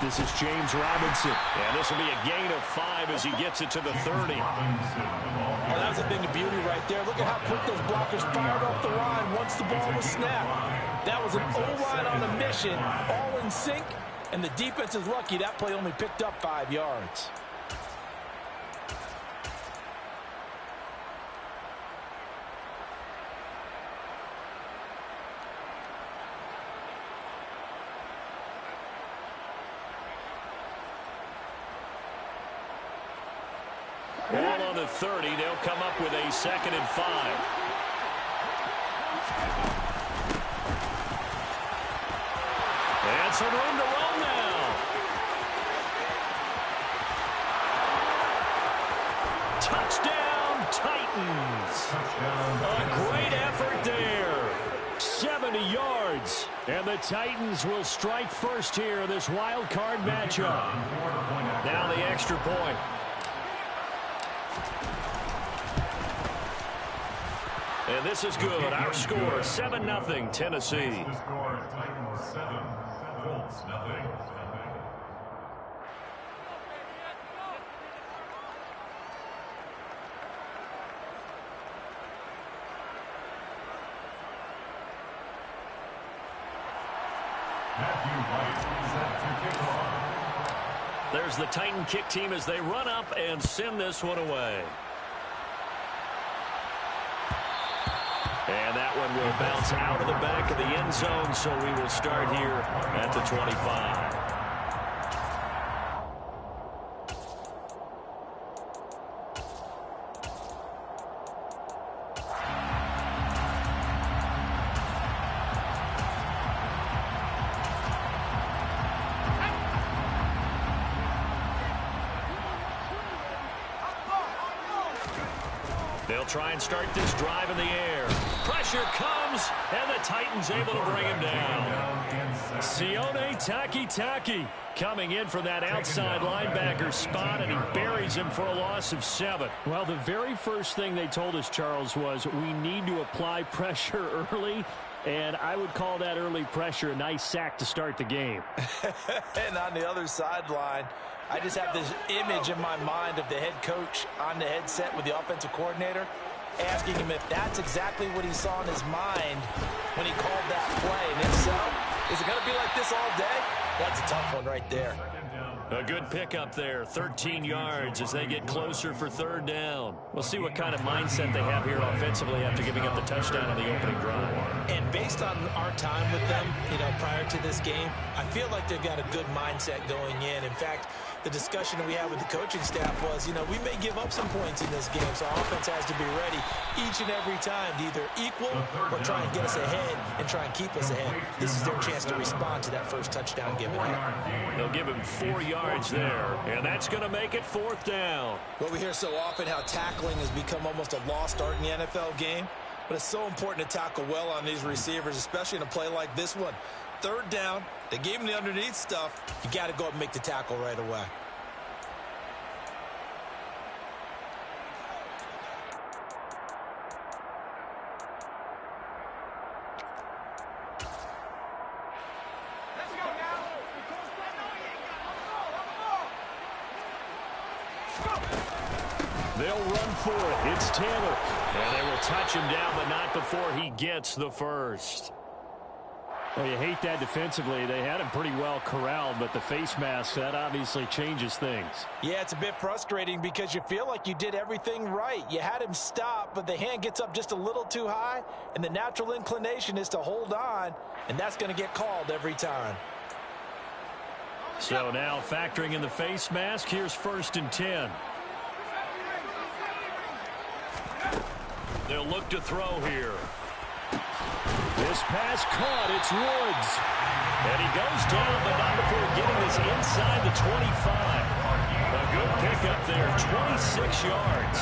This is James Robinson. And this will be a gain of 5 as he gets it to the 30. Oh, that was a thing of beauty right there. Look at how quick those blockers fired off the line once the ball was snapped. That was an O-line on a mission, all in sync, and the defense is lucky that play only picked up 5 yards. Ball on the 30. They'll come up with a 2nd and 5. And some room to roll now. Touchdown, Titans. A great effort there. 70 yards. And the Titans will strike first here in this wild card matchup. Now the extra point. And this is good. Our score, 7-0, Tennessee. The score, Titans 7, Colts 0. There's the Titan kick team as they run up and send this one away. And that one will bounce out of the back of the end zone, so we will start here at the 25. They'll try and start this drive in the air. Pressure comes, and the Titans able to bring him down. Sione Takitaki coming in from that outside linebacker spot, and he buries him for a loss of 7. Well, the very first thing they told us, Charles, was we need to apply pressure early, and I would call that early pressure a nice sack to start the game. And on the other sideline, I just have this image in my mind of the head coach on the headset with the offensive coordinator asking him if that's exactly what he saw in his mind when he called that play. And if so, is it going to be like this all day? That's a tough one right there. A good pickup there, 13 yards as they get closer for 3rd down. We'll see what kind of mindset they have here offensively after giving up the touchdown on the opening drive. And based on our time with them, prior to this game, I feel like they've got a good mindset going in. In fact, the discussion that we had with the coaching staff was, we may give up some points in this game, so our offense has to be ready each and every time to either equal or try and get us ahead and try and keep us ahead. This is their chance to respond to that first touchdown given up. They'll give him 4 yards there, and that's going to make it 4th down. Well, we hear so often how tackling has become almost a lost art in the NFL game, but it's so important to tackle well on these receivers, especially in a play like this one. 3rd down, they gave him the underneath stuff. You got to go up and make the tackle right away. They'll run for it. It's Taylor. And they will touch him down, but not before he gets the first. Well, you hate that defensively. They had him pretty well corralled, but the face mask, that obviously changes things. Yeah, it's a bit frustrating because you feel like you did everything right. You had him stop, but the hand gets up just a little too high, and the natural inclination is to hold on, and that's going to get called every time. So now factoring in the face mask, here's 1st and 10. They'll look to throw here. This pass caught. It's Woods. And he goes down, but not before getting this inside the 25. A good pickup there, 26 yards.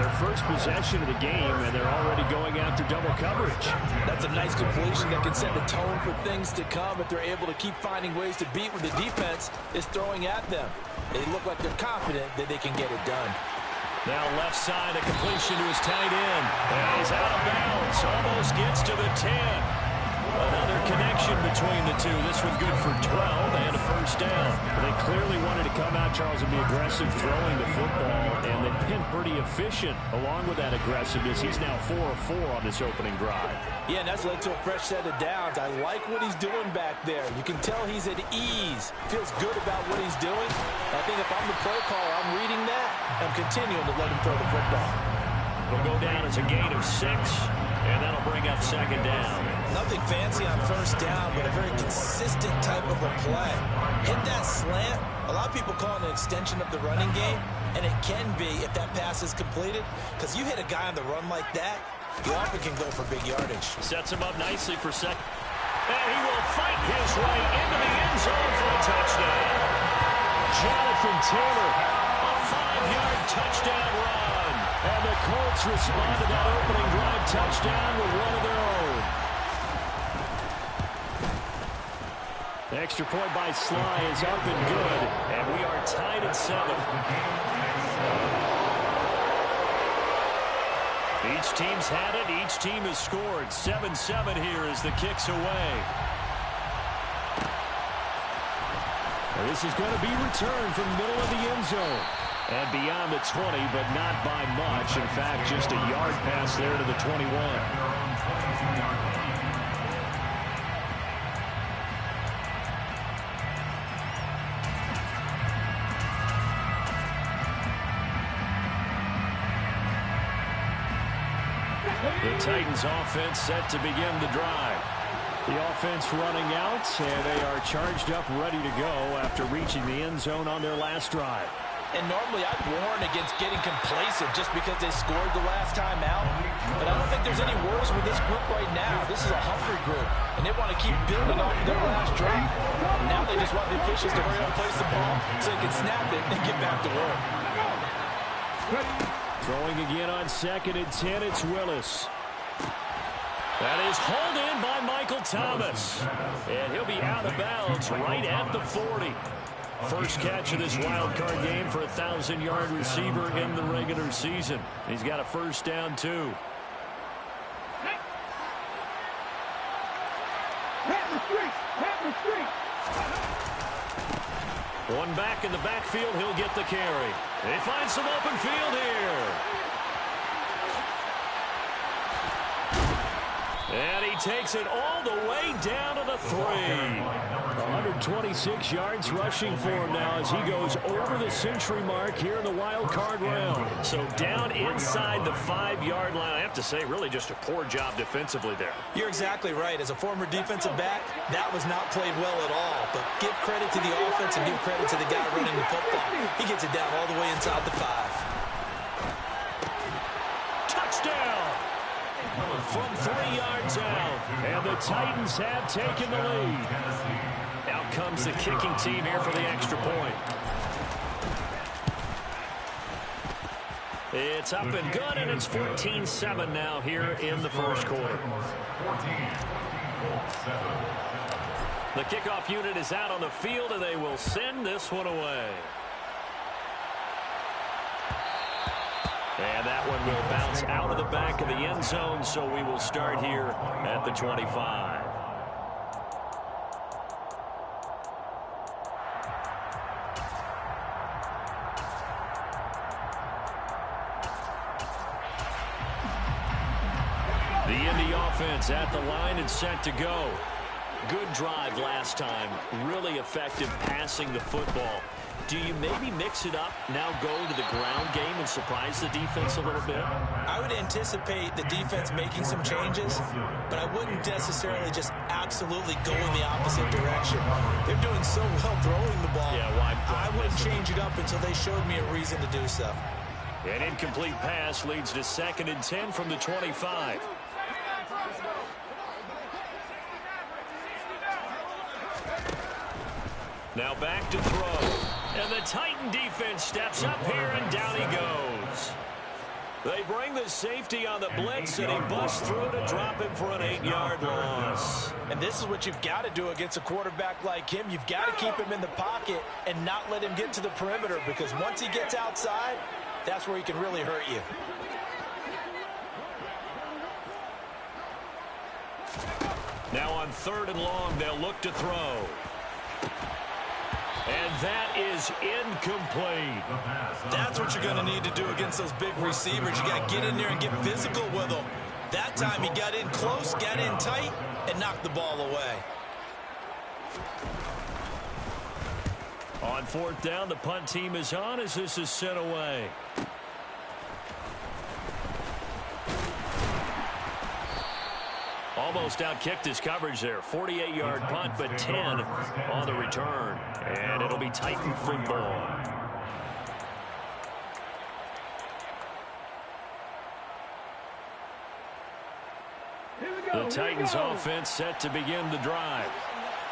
Their first possession of the game, and they're already going after double coverage. That's a nice completion that can set the tone for things to come if they're able to keep finding ways to beat what the defense is throwing at them. They look like they're confident that they can get it done. Now left side, a completion to his tight end. And he's out of bounds. Almost gets to the 10. Another connection between the two. This one good for 12 and a first down. They clearly wanted to come out, Charles, and be aggressive throwing the football, and they've been pretty efficient along with that aggressiveness. He's now 4 of 4 on this opening drive. Yeah, and that's led to a fresh set of downs. I like what he's doing back there. You can tell he's at ease. Feels good about what he's doing. I think if I'm the play caller, I'm reading that. I'm continuing to let him throw the football. It'll go down as a gain of 6, and that'll bring up second down. Nothing fancy on first down, but a very consistent type of a play. Hit that slant. A lot of people call it an extension of the running game, and it can be if that pass is completed, because you hit a guy on the run like that, he often can go for big yardage. Sets him up nicely for second. And he will fight his way into the end zone for a touchdown. Jonathan Taylor, A 5-yard touchdown run. and the Colts respond to that opening drive touchdown with one of their own. The extra point by Sly is up and good, And we are tied at 7. Each team's had it. Each team has scored. 7-7 here as the kick's away. And this is going to be returned from the middle of the end zone. And beyond the 20, but not by much. In fact, just a yard pass there to the 21. The Titans offense set to begin the drive. The offense running out, and they are charged up, ready to go after reaching the end zone on their last drive. And normally I'd warn against getting complacent just because they scored the last time out. But I don't think there's any worse with this group right now. This is a hungry group, and they want to keep building off their last drive. Now they just want the officials to hurry up and place the ball so they can snap it and get back to work. Throwing again on 2nd and 10, it's Willis. That is hauled in by Michael Thomas. And he'll be out of bounds right at the 40. First catch of this wild card game for a 1,000-yard receiver in the regular season. He's got a first down, too. One back in the backfield, he'll get the carry. They find some open field here. And he takes it all the way down to the 3. 126 yards rushing for him now as he goes over the century mark here in the wild card round. So down inside the 5-yard line. I have to say, really just a poor job defensively there. You're exactly right. As a former defensive back, that was not played well at all. But give credit to the offense and give credit to the guy running the football. He gets it down all the way inside the 5. Touchdown! From 3 yards out, and the Titans have taken the lead. Out comes the kicking team here for the extra point. It's up and good, and it's 14-7 now here in the first quarter. The kickoff unit is out on the field, and they will send this one away. And that one will bounce out of the back of the end zone, so we will start here at the 25. The Indy offense at the line and set to go. Good drive last time. Really effective passing the football. Do you maybe mix it up, now go to the ground game and surprise the defense a little bit? I would anticipate the defense making some changes, but I wouldn't necessarily just absolutely go in the opposite direction. They're doing so well throwing the ball. Yeah, why I wouldn't change it up until they showed me a reason to do so. An incomplete pass leads to 2nd and 10 from the 25. Now back to throw. And the Titan defense steps up here, and down he goes. They bring the safety on the blitz, and he busts through to drop him for an 8-yard loss. And this is what you've got to do against a quarterback like him. You've got to keep him in the pocket and not let him get to the perimeter, because once he gets outside, that's where he can really hurt you. Now on 3rd and long, they'll look to throw. And that is incomplete. That's what you're going to need to do against those big receivers. You got to get in there and get physical with them. That time he got in close, got in tight, and knocked the ball away. On 4th down, the punt team is on as this is sent away. Almost outkicked his coverage there. 48-yard punt, but 10 on the return. And it'll be Titan football. The Titans offense set to begin the drive.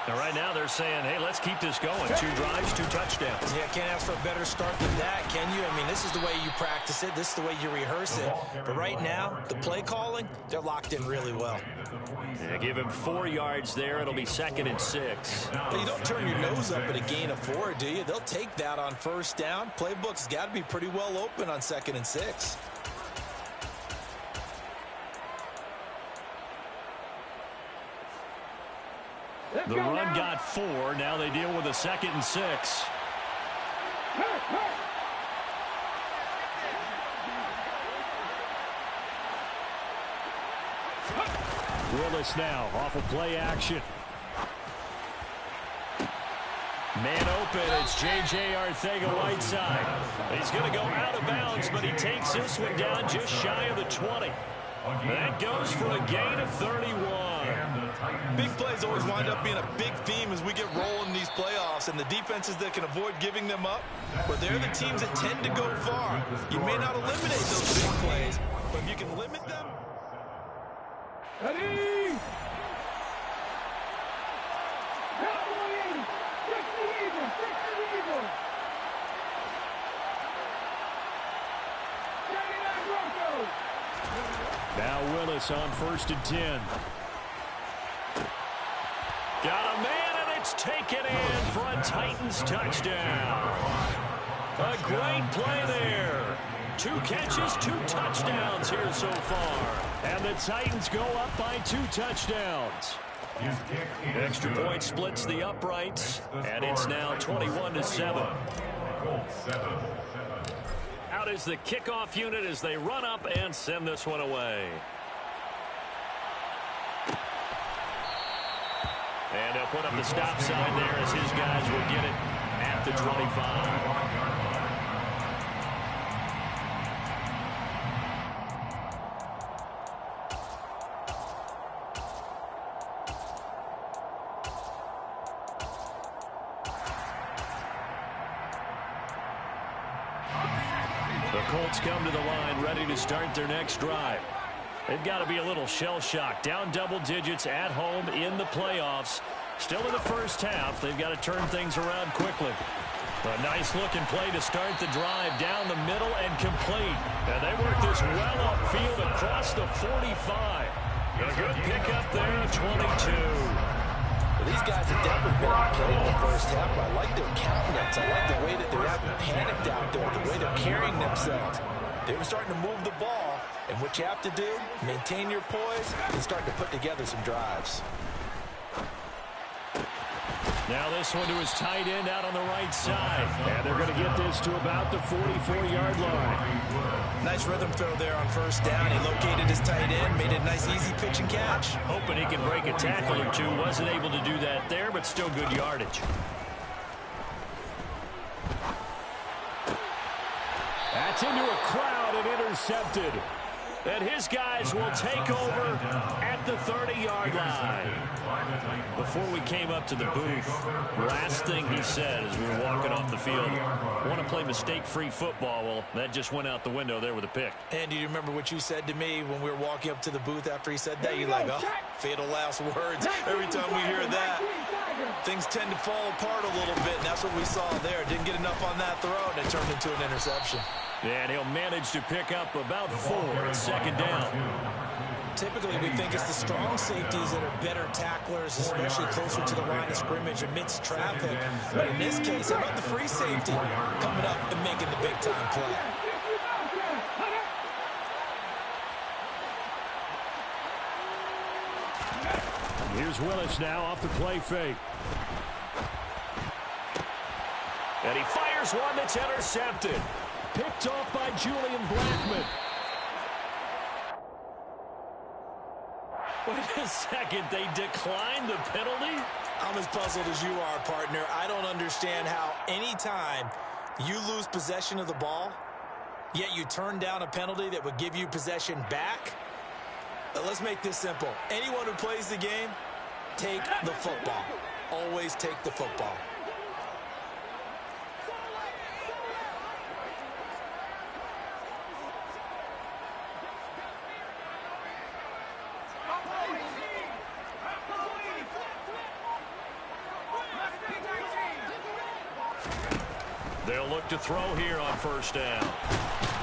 Now, right now, they're saying, hey, let's keep this going. 2 drives, 2 touchdowns. Yeah, can't ask for a better start than that, can you? I mean, this is the way you practice it. This is the way you rehearse it. But right now, the play calling, they're locked in really well. Yeah, give him 4 yards there. It'll be 2nd and 6. But you don't turn your nose up at a gain of 4, do you? They'll take that on 1st down. Playbook's got to be pretty well open on 2nd and 6. The run got 4. Now they deal with a 2nd and 6. Willis now off of play action. Man open. It's J.J. Arcega-Whiteside. He's going to go out of bounds, but he takes this one down just shy of the 20. That goes for a gain of 31. Big plays always wind up being a big theme as we get rolling in these playoffs, and the defenses that can avoid giving them up, but they're the teams that tend to go far. You may not eliminate those big plays, but if you can limit them. Ready? Now Willis on 1st and 10. Got a man, and it's taken in for a Titans touchdown. A great play there. 2 catches, 2 touchdowns here so far. And the Titans go up by 2 touchdowns. Extra point splits the uprights, and it's now 21-7. Out is the kickoff unit as they run up and send this one away. And they'll put up the stop sign there as his guys will get it at the 25. The Colts come to the line ready to start their next drive. They've got to be a little shell-shocked. Down double digits at home in the playoffs. Still in the first half. They've got to turn things around quickly. A nice-looking play to start the drive down the middle and complete. And they work this well upfield across the 45. A good pickup there at 22. Well, these guys have definitely been outplayed in the first half, but I like their countenance. I like the way that they're acting panicked out there, the way they're carrying themselves. They were starting to move the ball, and what you have to do, maintain your poise and start to put together some drives. Now this one to his tight end out on the right side. And they're going to get this to about the 44-yard line. Nice rhythm throw there on 1st down. He located his tight end, made it a nice easy pitch and catch. Hoping he can break a tackle or 2. Wasn't able to do that there, but still good yardage. That's into a crowd and intercepted. And his guys will take over at the 30-yard line. Before we came up to the booth, last thing he said as we were walking off the field, want to play mistake-free football. Well, that just went out the window there with a pick. And do you remember what you said to me when we were walking up to the booth after he said that? You're like, oh, fatal last words. Every time we hear that, things tend to fall apart a little bit, and that's what we saw there. Didn't get enough on that throw, and it turned into an interception. And he'll manage to pick up about 4 at 2nd down. Typically, we think it's the strong safeties that are better tacklers, especially closer to the line of scrimmage amidst traffic. But in this case, how about the free safety coming up and making the big-time play? Here's Willis now off the play fake. And he fires one that's intercepted. Picked off by Julian Blackmon. Wait a second, they declined the penalty? I'm as puzzled as you are, partner. I don't understand how any time you lose possession of the ball, yet you turn down a penalty that would give you possession back. Let's make this simple. Anyone who plays the game, take the football. Always take the football. They'll look to throw here on first down.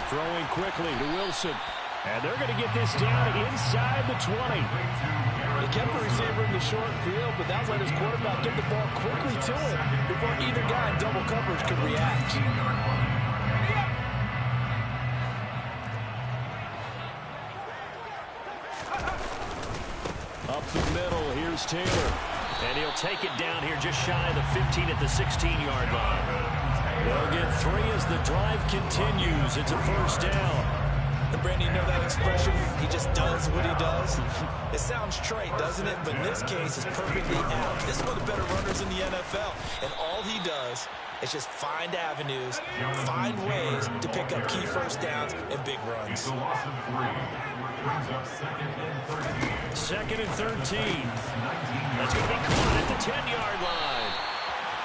Throwing quickly to Wilson. And they're going to get this down inside the 20. He kept the receiver in the short field, but that let his quarterback get the ball quickly to him before either guy in double coverage could react. Up the middle, here's Taylor. And he'll take it down here just shy of the 15 at the 16-yard line. They'll get 3 as the drive continues. It's a first down. And Brandon, you know that expression? He just does what he does. It sounds trite, doesn't it? But in this case, it's perfectly apt. This is one of the better runners in the NFL. And all he does is just find avenues, find ways to pick up key first downs and big runs. Second and 13. That's going to be caught at the 10-yard line.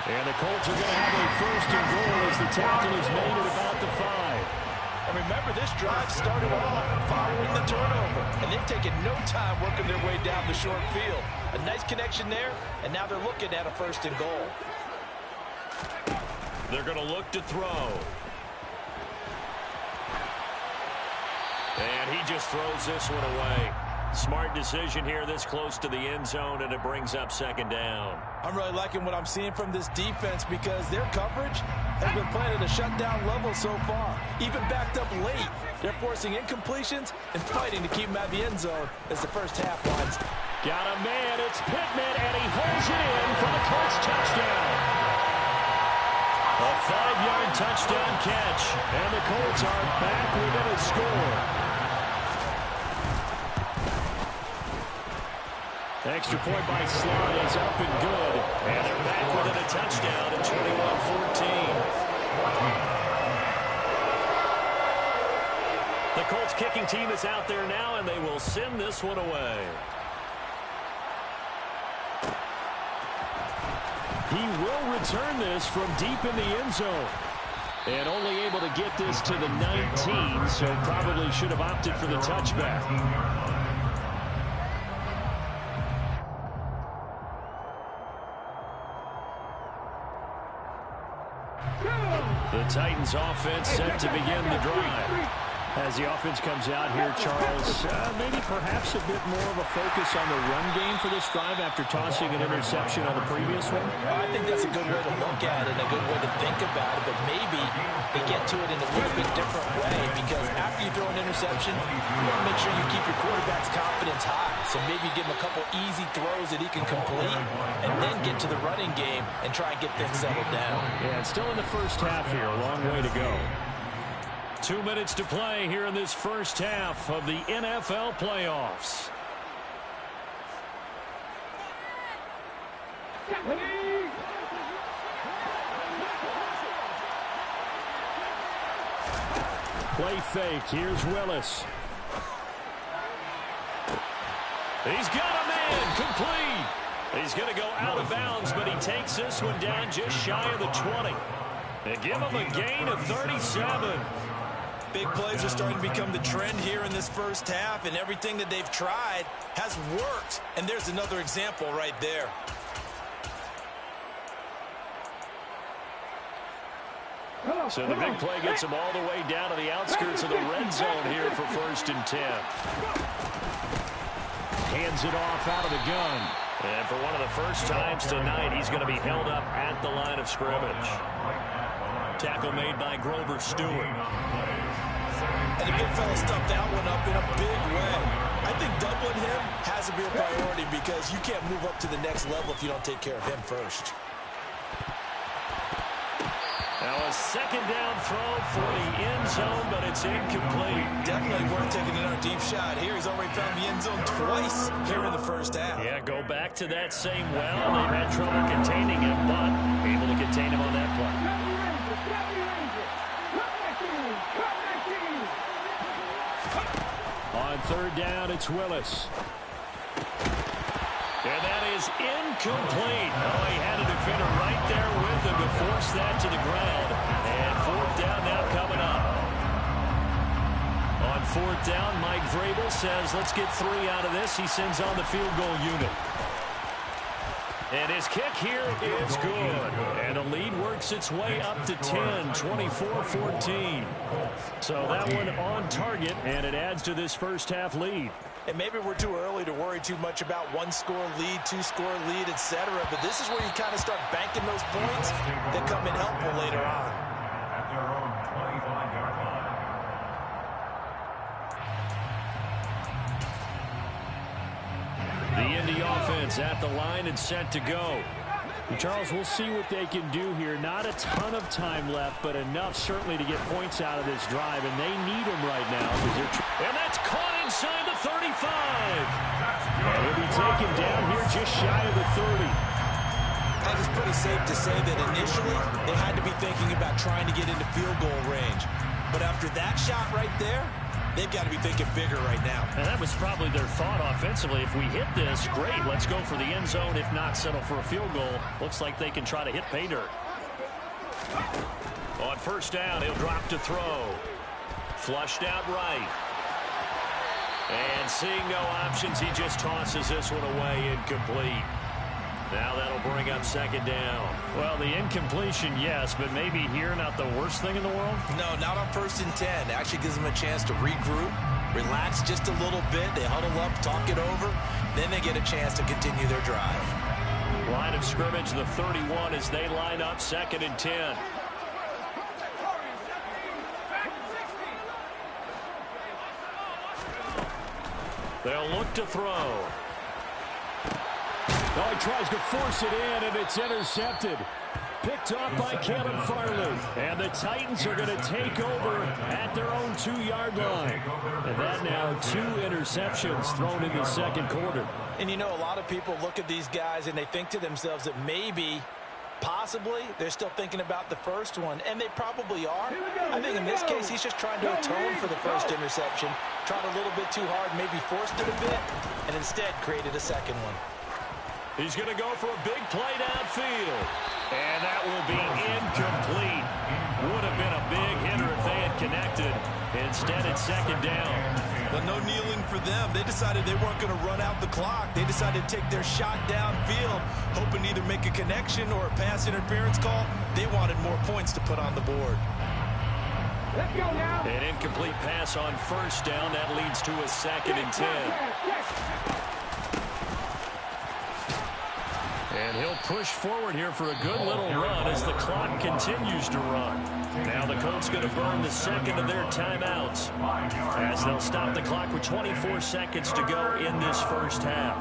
And the Colts are going to have a first and goal as the tackle is made at about the 5. And remember, this drive started off following the turnover. And they've taken no time working their way down the short field. A nice connection there, and now they're looking at a first and goal. They're going to look to throw. And he just throws this one away. Smart decision here this close to the end zone, and it brings up second down. I'm really liking what I'm seeing from this defense because their coverage has been playing at a shutdown level so far. Even backed up late, they're forcing incompletions and fighting to keep them out of the end zone as the first half winds. Got a man, it's Pittman, and he holds it in for the Colts touchdown. A 5-yard touchdown catch, and the Colts are back within a score. Extra point by Slot is up and good. And they're back within a touchdown at 21-14. The Colts kicking team is out there now, and they will send this one away. He will return this from deep in the end zone. And only able to get this to the 19, so probably should have opted for the touchback. The Titans offense set to begin the drive. As the offense comes out here, Charles, maybe perhaps a bit more of a focus on the run game for this drive after tossing an interception on the previous one? I think that's a good way to look at it, a good way to think about it, but maybe they get to it in a little bit different way because after you throw an interception, you want to make sure you keep your quarterback's confidence high. So maybe give him a couple easy throws that he can complete and then get to the running game and try and get things settled down. Yeah, it's still in the first half here. A long way to go. 2 minutes to play here in this first half of the NFL playoffs. Play fake. Here's Willis. He's got a man complete. He's going to go out of bounds, but he takes this one down just shy of the 20. They give him a gain of 37. Big plays are starting to become the trend here in this first half, and everything that they've tried has worked. And there's another example right there. So the big play gets him all the way down to the outskirts of the red zone here for 1st and 10. Hands it off out of the gun. And for one of the first times tonight, he's going to be held up at the line of scrimmage. Tackle made by Grover Stewart. And the big fella stuffed that one up in a big way. I think doubling him has to be a priority because you can't move up to the next level if you don't take care of him first. Now a second down throw for the end zone, but it's incomplete. Definitely worth taking another deep shot here. He's already found the end zone twice here in the first half. Yeah, go back to that same well. They've had trouble containing him, but able to contain him on that play. On third down, it's Willis. And that is incomplete. Oh, he had a defender right there with him to force that to the ground. And fourth down now coming up. On fourth down, Mike Vrabel says, let's get 3 out of this. He sends on the field goal unit. And his kick here is good. And the lead works its way up to 10, 24-14. So that one on target, and it adds to this first half lead. And maybe we're too early to worry too much about 1-score lead, 2-score lead, etc. But this is where you kind of start banking those points that come in helpful later on. At their own 25-yard line. The Indy offense at the line and set to go. Charles, we'll see what they can do here. Not a ton of time left, but enough certainly to get points out of this drive, and they need them right now. And that's caught inside the 35. And he'll be taken down here just shy of the 30. I think it's pretty safe to say that initially they had to be thinking about trying to get into field goal range. But after that shot right there, they've got to be thinking bigger right now. And that was probably their thought offensively. If we hit this, great, let's go for the end zone. If not, settle for a field goal. Looks like they can try to hit pay dirt. On first down, he'll drop to throw. Flushed out right. And seeing no options, he just tosses this one away, incomplete. Now that'll bring up second down. Well, the incompletion, yes, but maybe here not the worst thing in the world? No, not on 1st and 10. It actually gives them a chance to regroup, relax just a little bit. They huddle up, talk it over. Then they get a chance to continue their drive. Line of scrimmage, the 31 as they line up 2nd and 10. They'll look to throw. Oh, he tries to force it in, and it's intercepted. Picked off by Caleb Farley. And the Titans are going to take over at their own 2-yard line. And that now 2 interceptions thrown in the second quarter. And you know, a lot of people look at these guys and they think to themselves that maybe, possibly, they're still thinking about the first one. And they probably are. I think in this case, he's just trying to atone for the first interception. Tried a little bit too hard, maybe forced it a bit, and instead created a second one. He's going to go for a big play downfield. And that will be incomplete. Would have been a big hitter if they had connected. Instead, it's second down. But no kneeling for them. They decided they weren't going to run out the clock. They decided to take their shot downfield, hoping to either make a connection or a pass interference call. They wanted more points to put on the board. Let's go now. An incomplete pass on first down. That leads to a 2nd and 10. And he'll push forward here for a good little run as the clock continues to run. Now the Colts going to burn the second of their timeouts as they'll stop the clock with 24 seconds to go in this first half.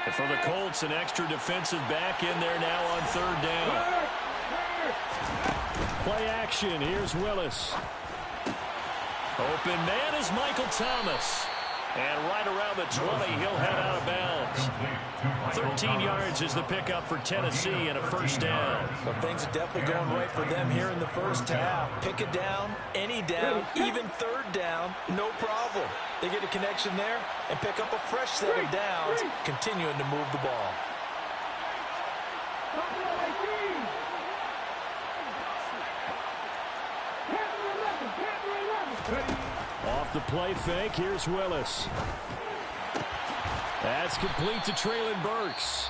And for the Colts, an extra defensive back in there now on third down. Play action. Here's Willis. Open man is Michael Thomas. And right around the 20, he'll head out of bounds. 13 yards is the pickup for Tennessee and a first down. Well, things are definitely going right for them here in the first half. Pick it down, any down, even third down, no problem. They get a connection there and pick up a fresh set of downs, continuing to move the ball. Off the play fake, here's Willis. That's complete to Traylon Burks.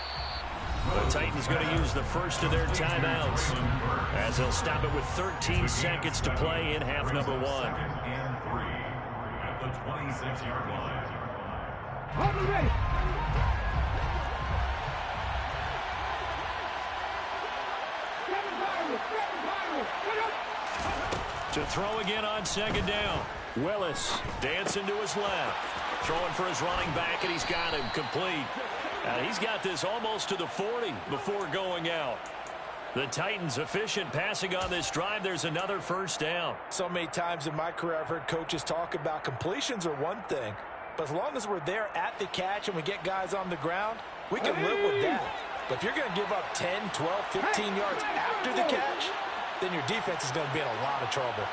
The Titans going to use the first of their timeouts as they'll stop it with 13 seconds to play in half number 1. 2nd and 3 at the 26-yard line. To throw again on second down. Willis dancing to his left. Throwing for his running back, and he's got him complete. He's got this almost to the 40 before going out. The Titans efficient passing on this drive. There's another first down. So many times in my career I've heard coaches talk about completions are one thing, but as long as we're there at the catch and we get guys on the ground, we can live with that. But if you're going to give up 10, 12, 15 yards after the catch, then your defense is going to be in a lot of trouble.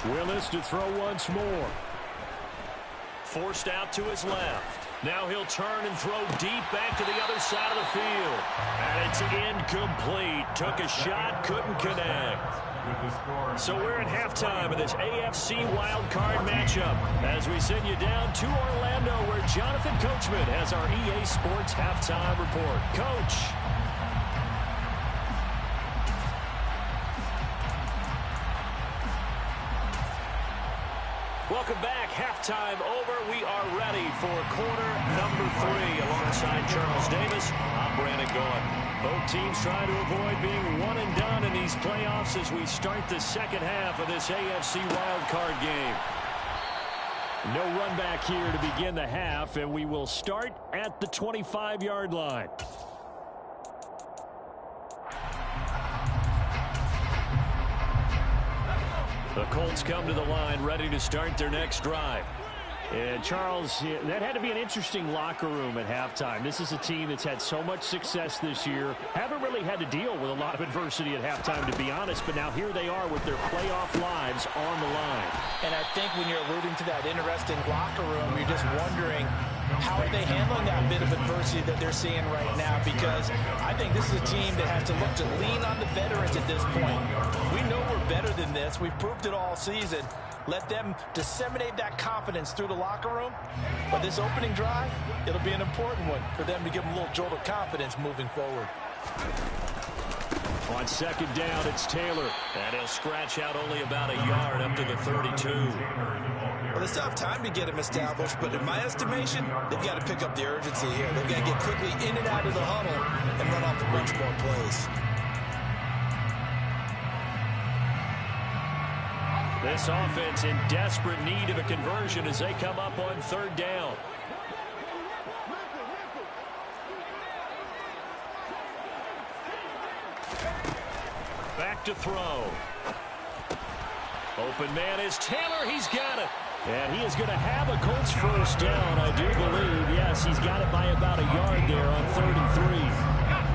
19, Willis to throw once more. Forced out to his left. Now he'll turn and throw deep back to the other side of the field. And it's incomplete. Took a shot, couldn't connect. So we're at halftime of this AFC wildcard matchup as we send you down to Orlando where Jonathan Coachman has our EA Sports halftime report. Coach. Welcome back. Halftime over. We are ready for quarter number 3 alongside Charles Davis. I'm Brandon Gaudin. Both teams trying to avoid being one and done in these playoffs as we start the second half of this AFC wildcard game. No run back here to begin the half, and we will start at the 25-yard line. The Colts come to the line ready to start their next drive. And Charles, that had to be an interesting locker room at halftime. This is a team that's had so much success this year. Haven't really had to deal with a lot of adversity at halftime, to be honest. But now here they are with their playoff lives on the line. And I think when you're alluding to that interesting locker room, you're just wondering, how are they handling that bit of adversity that they're seeing right now? Because I think this is a team that has to look to lean on the veterans at this point. We know we're better than this. We've proved it all season. Let them disseminate that confidence through the locker room. But this opening drive, it'll be an important one for them to give them a little jolt of confidence moving forward. On second down, it's Taylor. And he'll scratch out only about a yard up to the 32. Well, they still have time to get him established, but in my estimation, they've got to pick up the urgency here. They've got to get quickly in and out of the huddle and run off a bunch more plays. This offense in desperate need of a conversion as they come up on third down. Back to throw. Open man is Taylor. He's got it. And he is going to have a Colts first down, I do believe. Yes, he's got it by about a yard there on 3rd and 3.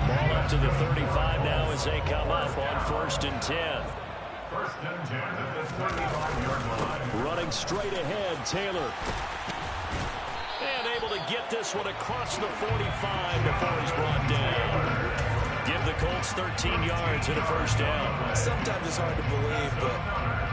Ball up to the 35 now as they come up on 1st and 10. First and 10 at the 35-yard line. Running straight ahead, Taylor. And able to get this one across the 45 before he's brought down. Give the Colts 13 yards and a first down. Sometimes it's hard to believe, but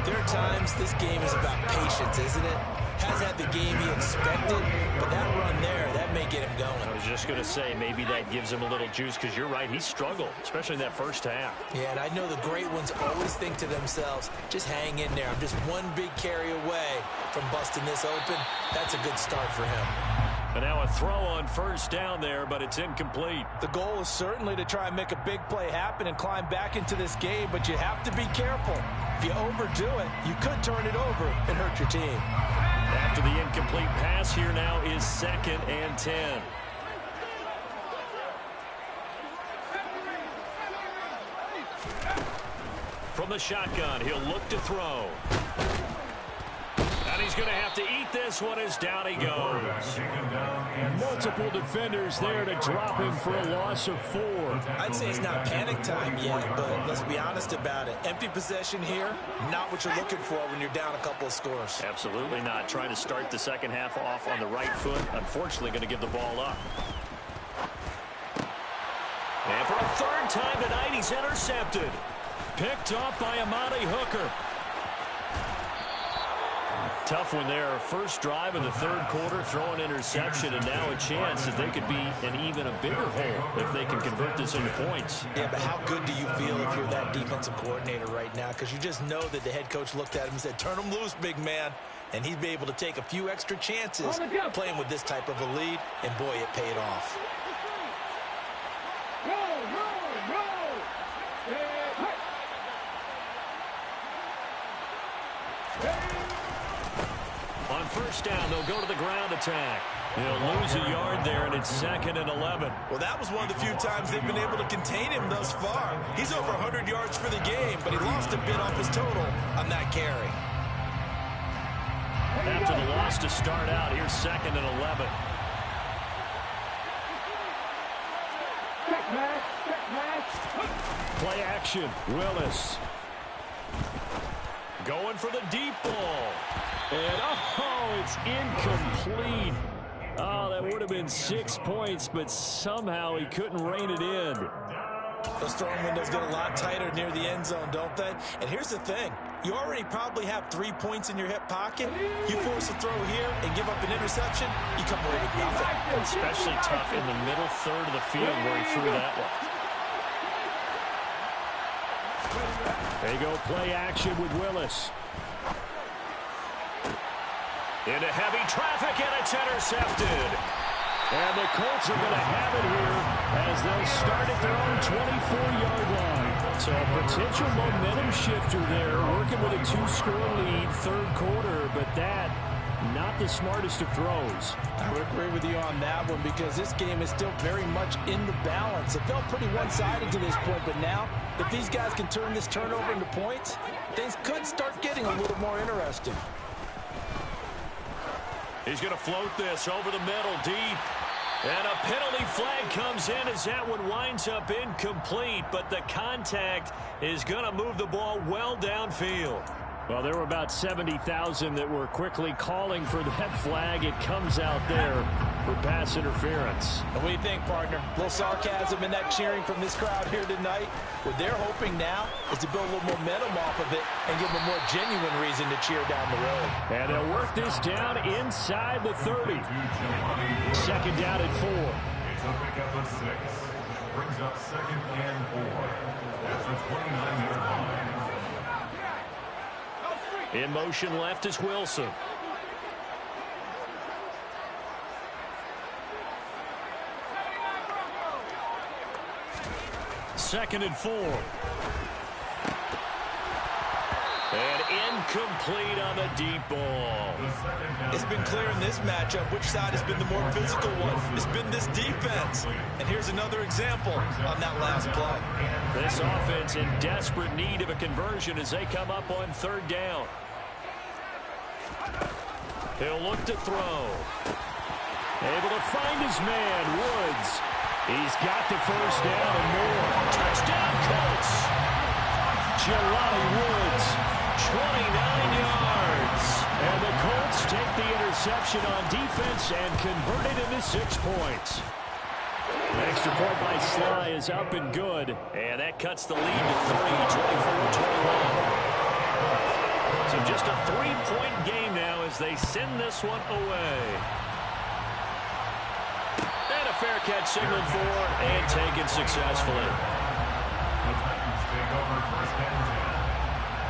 there are times this game is about patience, isn't it? Has had the game he expected, but that run there, that may get him going. I was just going to say, maybe that gives him a little juice, because you're right, he struggled, especially in that first half. Yeah, and I know the great ones always think to themselves, just hang in there. I'm just one big carry away from busting this open. That's a good start for him. And now a throw on first down there, but it's incomplete. The goal is certainly to try and make a big play happen and climb back into this game, but you have to be careful. If you overdo it, you could turn it over and hurt your team. After the incomplete pass, here now is 2nd and 10. From the shotgun, he'll look to throw. And he's going to have to eat this one as down he goes. Multiple defenders there to drop him for a loss of 4. I'd say it's not panic time yet, but let's be honest about it. Empty possession here, not what you're looking for when you're down a couple of scores. Absolutely not. Trying to start the second half off on the right foot. Unfortunately, going to give the ball up. And for a third time tonight, he's intercepted. Picked off by Amani Hooker. Tough one there. First drive of the third quarter, throw an interception, and now a chance that they could be in even a bigger hole if they can convert this into points. Yeah, but how good do you feel if you're that defensive coordinator right now? Because you just know that the head coach looked at him and said, turn him loose, big man. And he'd be able to take a few extra chances playing with this type of a lead, and boy, it paid off. first down. They'll go to the ground attack. He'll lose a yard there, and it's 2nd and 11. Well, that was one of the few times they've been able to contain him thus far. He's over 100 yards for the game, but he lost a bit off his total on that carry. After the loss to start out, here's 2nd and 11. Play action. Willis. Going for the deep ball. And, oh, it's incomplete. Oh, that would have been 6 points, but somehow he couldn't rein it in. Those throwing windows get a lot tighter near the end zone, don't they? And here's the thing. You already probably have 3 points in your hip pocket. You force a throw here and give up an interception, you come away with nothing. Especially tough in the middle third of the field where he threw that one. They go play action with Willis. Into heavy traffic, and it's intercepted. And the Colts are going to have it here as they'll start at their own 24-yard line. So a potential momentum shifter there, working with a 2-score lead, third quarter, but that, not the smartest of throws. I would agree with you on that one because this game is still very much in the balance. It felt pretty one-sided to this point, but now, if these guys can turn this turnover into points, things could start getting a little more interesting. He's going to float this over the middle, deep. And a penalty flag comes in as that one winds up incomplete, but the contact is going to move the ball well downfield. Well, there were about 70,000 that were quickly calling for that flag. It comes out there for pass interference. What do you think, partner? A little sarcasm in that cheering from this crowd here tonight. What they're hoping now is to build a little momentum off of it and give them a more genuine reason to cheer down the road. And they'll work this down inside the 30. 2nd down at 4. It's a pickup of 6. Brings up 2nd and 4. That's a 29-yard line. In motion left is Wilson. Second and 4. And incomplete on the deep ball. It's been clear in this matchup which side has been the more physical one. It's been this defense. And here's another example on that last play. This offense in desperate need of a conversion as they come up on 3rd down. He'll look to throw. Able to find his man, Woods. He's got the first down and more. Touchdown, Colts. Jelani Woods, 29 yards. And the Colts take the interception on defense and convert it into 6 points. The extra point by Sly is up and good. And that cuts the lead to 24-21. So just a 3-point game now as they send this one away. And a fair catch signaled for and taken successfully. The Titans take over 1st and 10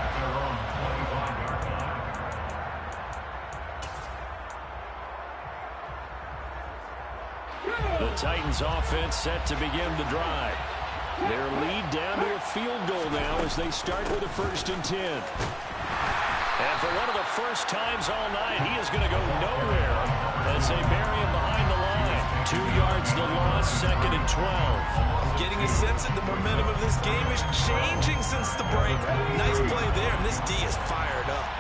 at their own 25-yard line. The Titans offense set to begin the drive. Their lead down to a field goal now as they start with a 1st and 10. And for one of the first times all night, he is going to go nowhere as they bury him behind the line. 2 yards the loss, 2nd and 12. I'm getting a sense that the momentum of this game is changing since the break. Nice play there, and this D is fired up.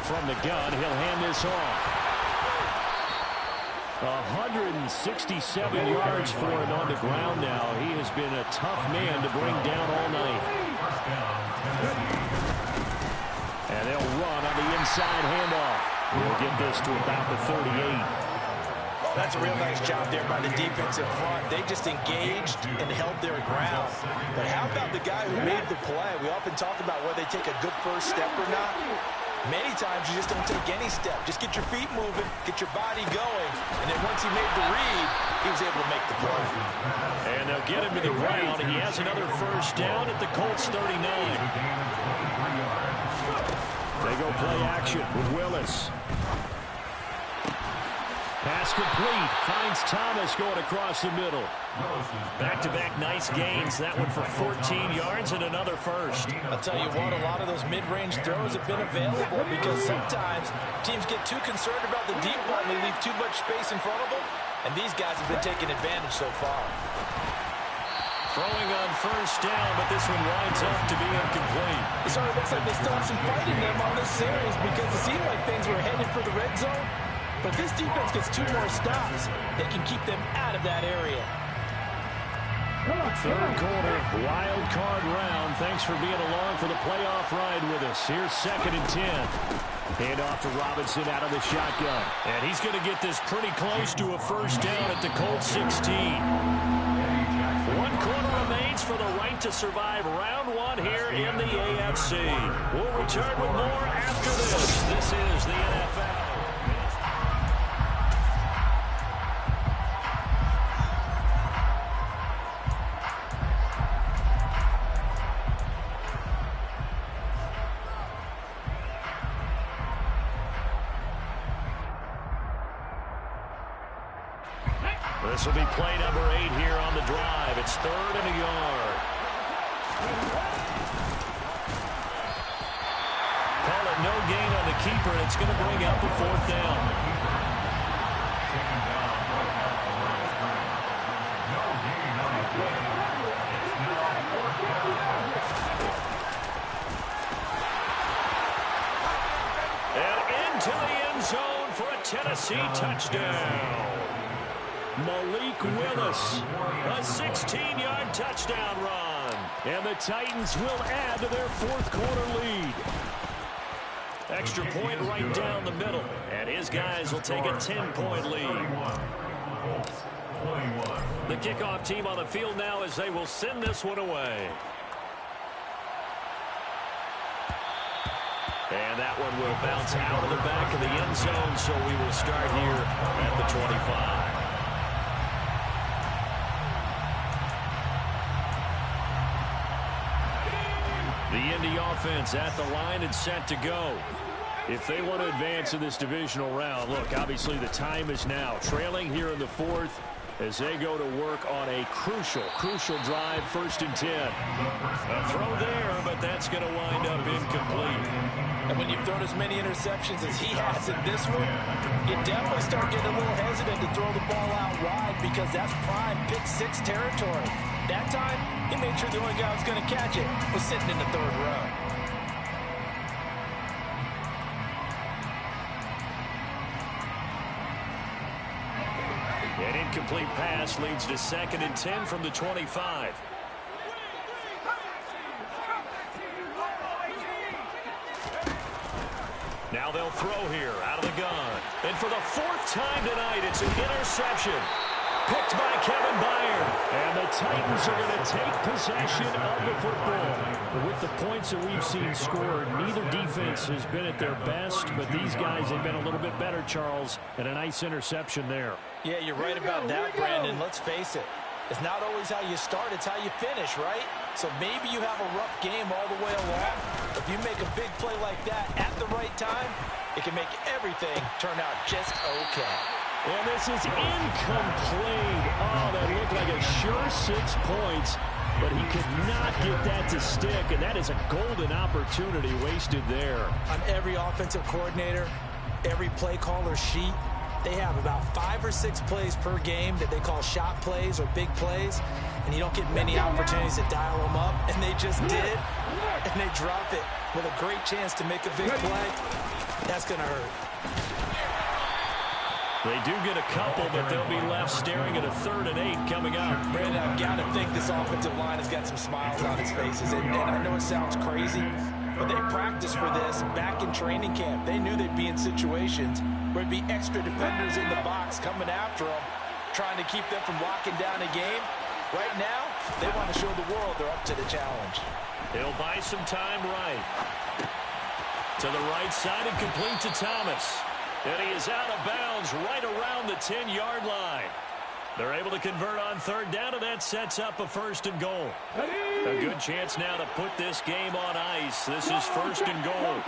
From the gun, he'll hand this off. 167 yards for him on the ground now. He has been a tough man to bring down all night. And they'll run on the inside handoff. We'll get this to about the 38. That's a real nice job there by the defensive front. They just engaged and held their ground. But how about the guy who made the play? We often talk about whether they take a good first step or not. Many times you just don't take any step. Just get your feet moving, get your body going, and then once he made the read, he was able to make the play. And they'll get him to the ground. He has another first down at the Colts 39. They go play action with Willis. Pass complete. Finds Thomas going across the middle. Back-to-back nice gains. That one for 14 yards and another first. I'll tell you what, a lot of those mid-range throws have been available because sometimes teams get too concerned about the deep ball and they leave too much space in front of them. And these guys have been taking advantage so far. Throwing on first down, but this one winds up to be incomplete. It sort of looks like they still have some fight in them on this series because it seemed like things were headed for the red zone. But this defense gets 2 more stops. They can keep them out of that area. Third quarter, wild card round. Thanks for being along for the playoff ride with us. Here's 2nd and 10. Hand off to Robinson out of the shotgun. And he's going to get this pretty close to a first down at the Colts 16. 1 quarter remains for the right to survive round 1 here in the AFC. We'll return with more after this. This is the NFL. This will be play number 8 here on the drive. It's 3rd and a yard. Call it no gain on the keeper, and it's going to bring out the 4th down. And into the end zone for a Tennessee touchdown. Malik Willis, a 16-yard touchdown run. And the Titans will add to their 4th quarter lead. Extra point right down the middle. And his guys will take a 10-point lead. The kickoff team on the field now as they will send this one away. And that one will bounce out of the back of the end zone, so we will start here at the 25. The Indy offense at the line and set to go. If they want to advance in this divisional round, look, obviously the time is now. Trailing here in the 4th as they go to work on a crucial drive, 1st and 10. A throw there, but that's going to wind up incomplete. And when you've thrown as many interceptions as he has in this one, you definitely start getting a little hesitant to throw the ball out wide because that's prime pick 6 territory. That time, he made sure the only guy who was going to catch it was sitting in the 3rd row. An incomplete pass leads to 2nd and 10 from the 25. Now they'll throw here out of the gun. And for the 4th time tonight, it's an interception. Picked by Kevin Byard. And the Titans are going to take possession of the football. With the points that we've seen scored, neither defense has been at their best, but these guys have been a little bit better, Charles, and a nice interception there. Yeah, you're right about that, Brandon. Let's face it. It's not always how you start, it's how you finish, right? So maybe you have a rough game all the way along. If you make a big play like that at the right time, it can make everything turn out just okay. And this is incomplete. Oh, that looked like a sure 6 points, but he could not get that to stick, and that is a golden opportunity wasted there. On every offensive coordinator, every play caller sheet, they have about 5 or 6 plays per game that they call shot plays or big plays, and you don't get many opportunities to dial them up, and they just did, and they drop it with a great chance to make a big play. That's going to hurt. They do get a couple, but they'll be left staring at a 3rd and 8 coming up. Brandon, I've got to think this offensive line has got some smiles on its faces, and I know it sounds crazy, but they practiced for this back in training camp. They knew they'd be in situations where it'd be extra defenders in the box coming after them, trying to keep them from locking down a game. Right now, they want to show the world they're up to the challenge. He'll buy some time right. To the right side and complete to Thomas. And he is out of bounds right around the 10-yard line. They're able to convert on 3rd down, and that sets up a 1st and goal. A good chance now to put this game on ice. This is 1st and goal.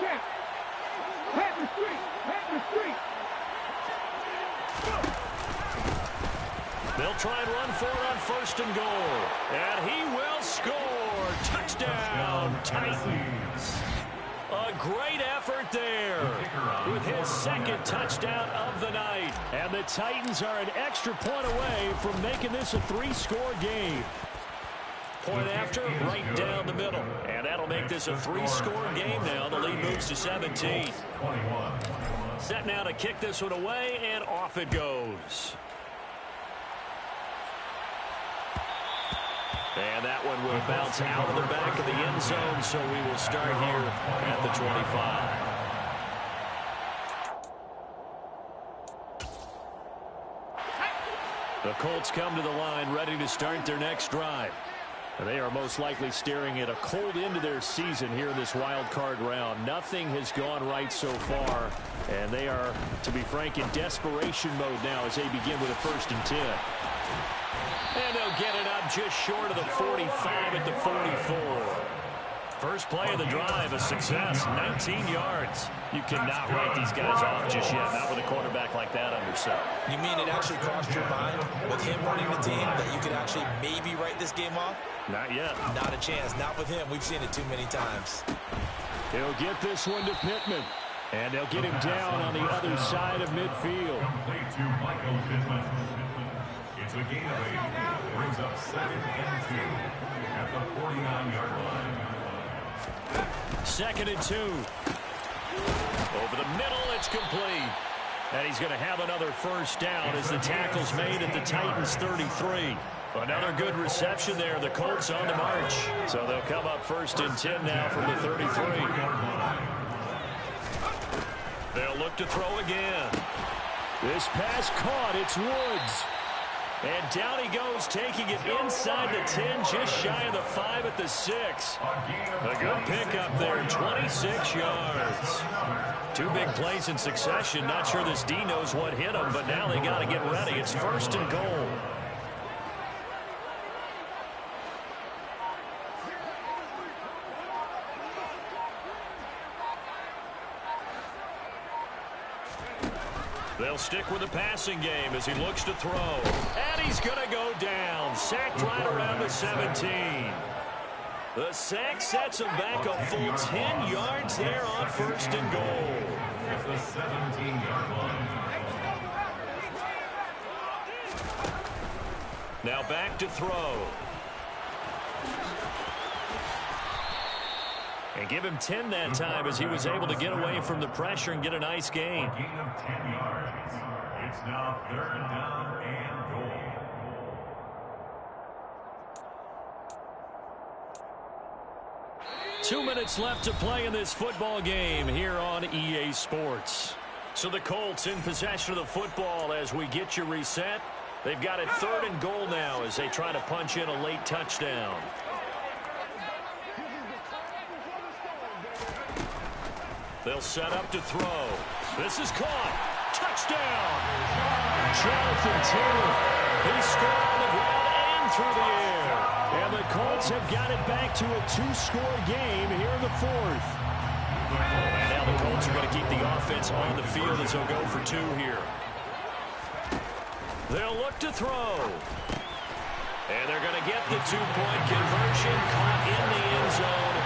They'll try and run for it on 1st and goal. And he will score. Touchdown, Titans. A great effort there with his 2nd touchdown of the night. And the Titans are an extra point away from making this a 3-score game. Point after, right down the middle. And that'll make this a 3-score game now. The lead moves to 17. Set now to kick this one away, and off it goes. And that one will bounce out of the back of the end zone, so we will start here at the 25. The Colts come to the line ready to start their next drive. And they are most likely staring at a cold end to their season here in this wild card round. Nothing has gone right so far, and they are, to be frank, in desperation mode now as they begin with a 1st and 10. And they'll get it up just short of the 45 at the 44. First play of the drive, a success, 19 yards. You cannot write these guys off just yet, not with a quarterback like that under center. You mean it actually crossed your mind with him running the team that you could actually maybe write this game off? Not yet. Not a chance. Not with him. We've seen it too many times. He'll get this one to Pittman. And they'll get him down on the other side of midfield. Complete to Michael Pittman. It's a gain of 8. Brings up 2nd and 2 at the 49-yard line. 2nd and 2. Over the middle, it's complete. And he's going to have another 1st down as the tackle's made at the Titans' 33. Another good reception there. The Colts on the march. So they'll come up 1st and 10 now from the 33. They'll look to throw again. This pass caught. It's Woods. And down he goes, taking it inside the 10, just shy of the 5 at the 6. A good pickup there, 26 yards. 2 big plays in succession. Not sure this D knows what hit him, but now they got to get ready. It's 1st and goal. They'll stick with the passing game as he looks to throw. And he's going to go down. Sacked right around the 17. The sack sets him back a full 10 yards there on 1st and goal. It's the 17-yard line. Now back to throw. And give him 10 that time as he was able to get away from the pressure and get a nice gain. A gain of 10 yards. It's now 3rd down and goal. Two minutes left to play in this football game here on EA Sports. So the Colts in possession of the football as we get you reset. They've got it 3rd and goal now as they try to punch in a late touchdown. They'll set up to throw. This is caught. Touchdown. Jonathan Taylor. He scored on the ground and through the air. And the Colts have got it back to a 2-score game here in the 4th. And now the Colts are going to keep the offense on the field as they'll go for 2 here. They'll look to throw. And they're going to get the 2-point conversion caught in the end zone.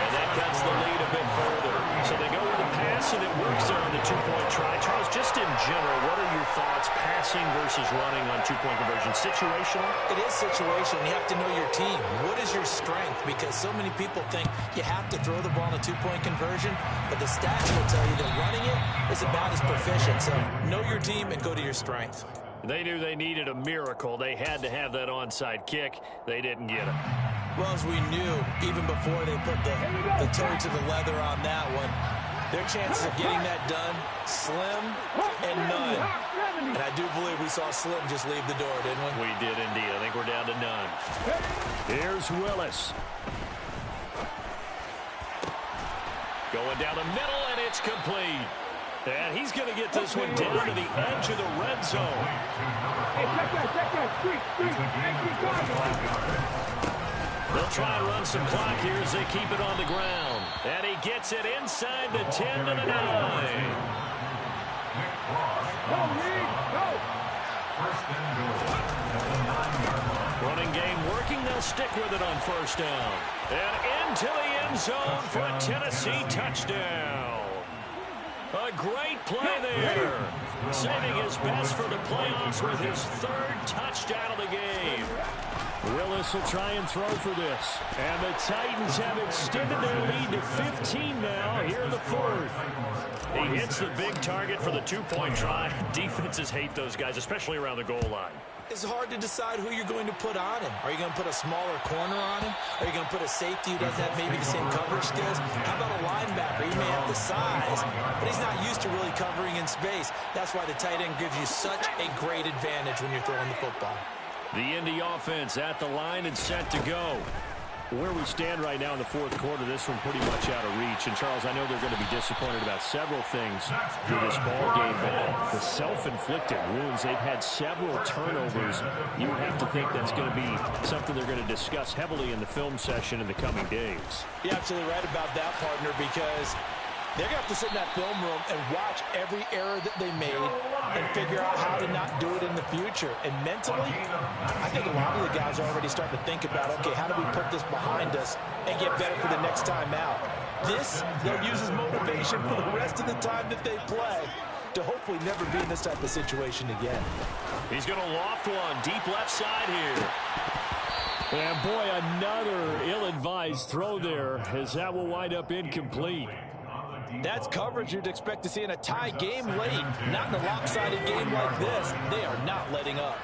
And that cuts the lead a bit further. So they go with the pass, and it works there on the 2-point try. Charles, just in general, what are your thoughts passing versus running on 2-point conversion? Situational? It is situational. You have to know your team. What is your strength? Because so many people think you have to throw the ball in a 2-point conversion, but the stats will tell you that running it is about as proficient. So know your team and go to your strength. They knew they needed a miracle. They had to have that onside kick. They didn't get it. Well, as we knew, even before they put the toe to the leather on that one, their chances of getting that done, slim and none. And I do believe we saw Slim just leave the door, didn't we? We did indeed. I think we're down to none. Here's Willis. Going down the middle, and it's complete. And he's going to get this one down to the edge of the red zone. They'll try and run some clock here as they keep it on the ground. And he gets it inside the 10 to the 9. They'll stick with it on first down. And into the end zone for a Tennessee touchdown. A great play there. Saving his best for the playoffs with his third touchdown of the game. Willis will try and throw for this. And the Titans have extended their lead to 15 now here in the fourth. He hits the big target for the two-point try. Defenses hate those guys, especially around the goal line. It's hard to decide who you're going to put on him. Are you going to put a smaller corner on him? Are you going to put a safety who doesn't have maybe the same coverage skills? How about a linebacker? He may have the size, but he's not used to really covering in space. That's why the tight end gives you such a great advantage when you're throwing the football. The Indy offense at the line and set to go. Where we stand right now in the fourth quarter, this one pretty much out of reach. And, Charles, I know they're going to be disappointed about several things with this ball game, but the self-inflicted wounds, they've had several turnovers. You would have to think that's going to be something they're going to discuss heavily in the film session in the coming days. You're absolutely right about that, partner, because they're going to have to sit in that film room and watch every error that they made and figure out how to not do it in the future. And mentally, I think a lot of the guys are already starting to think about, okay, how do we put this behind us and get better for the next time out? This, they'll use as motivation for the rest of the time that they play to hopefully never be in this type of situation again. He's going to loft one deep left side here. And, boy, another ill-advised throw there as that will wind up incomplete. That's coverage you'd expect to see in a tie game late. Not in a lopsided game like this. They are not letting up.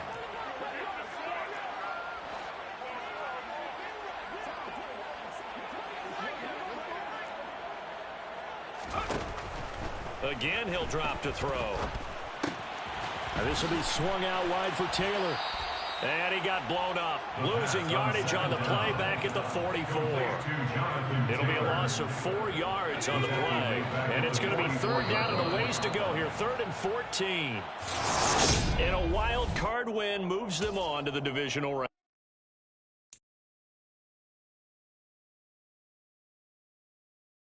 Again, he'll drop to throw. This will be swung out wide for Taylor. And he got blown up, losing yardage on the play back at the 44. It'll be a loss of 4 yards on the play. And it's going to be third down and a ways to go here, 3rd and 14. And a wild card win moves them on to the divisional round.